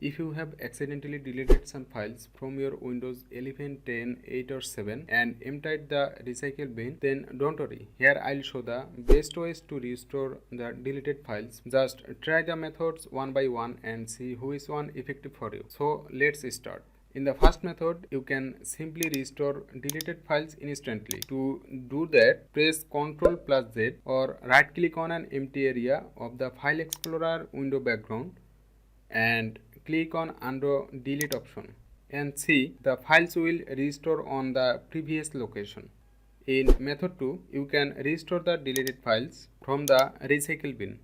If you have accidentally deleted some files from your Windows 11, 10, 8 or 7 and emptied the recycle bin, then don't worry. Here I'll show the best ways to restore the deleted files. Just try the methods one by one and see who is one effective for you. So let's start. In the first method, you can simply restore deleted files instantly. To do that, press Ctrl plus Z or right click on an empty area of the File Explorer window background and click on Undo Delete option and see the files will restore on the previous location. In method 2, you can restore the deleted files from the recycle bin.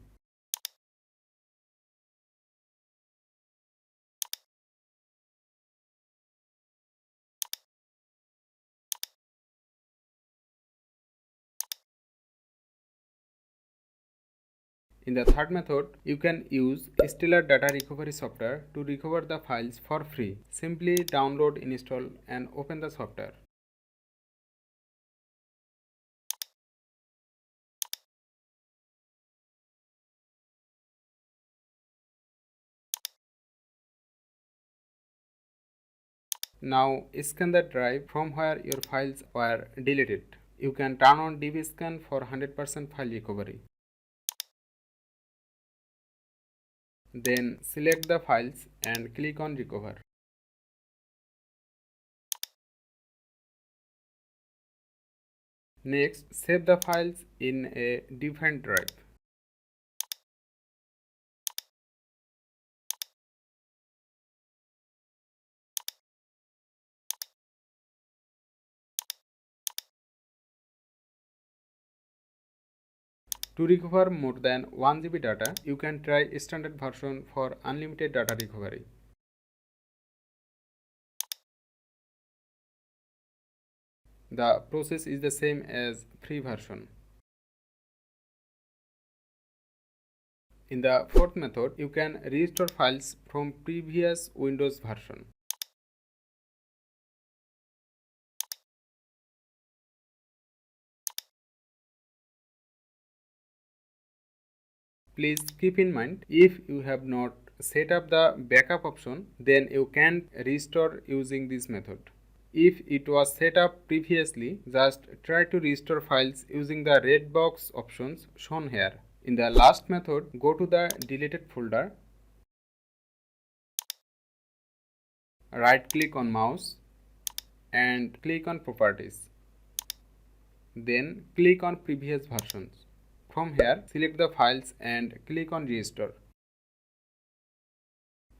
In the third method, you can use Stellar Data Recovery software to recover the files for free. Simply download, install and open the software. Now scan the drive from where your files were deleted. You can turn on DB scan for 100% file recovery. Then select the files and click on recover. Next, save the files in a different drive. To recover more than 1 GB data, you can try standard version for unlimited data recovery. The process is the same as free version. In the fourth method, you can restore files from previous Windows version. Please keep in mind, if you have not set up the backup option, then you can't restore using this method. If it was set up previously, just try to restore files using the red box options shown here. In the last method, go to the deleted folder, right click on mouse and click on properties. Then click on previous versions. From here, select the files and click on restore.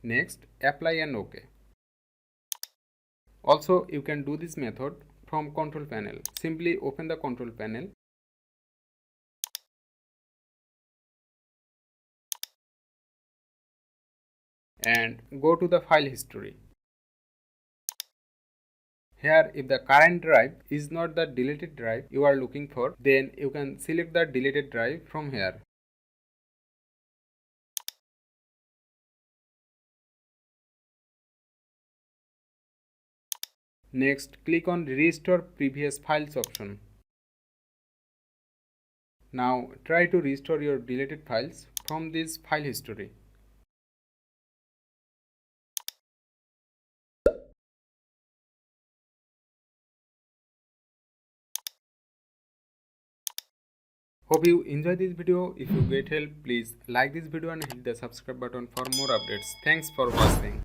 Next, apply and OK. Also, you can do this method from control panel. Simply open the control panel and go to the file history. Here, if the current drive is not the deleted drive you are looking for, then you can select the deleted drive from here. Next, click on Restore Previous Files option. Now, try to restore your deleted files from this file history. Hope you enjoy this video. If you get help, please like this video and hit the subscribe button for more updates. Thanks for watching.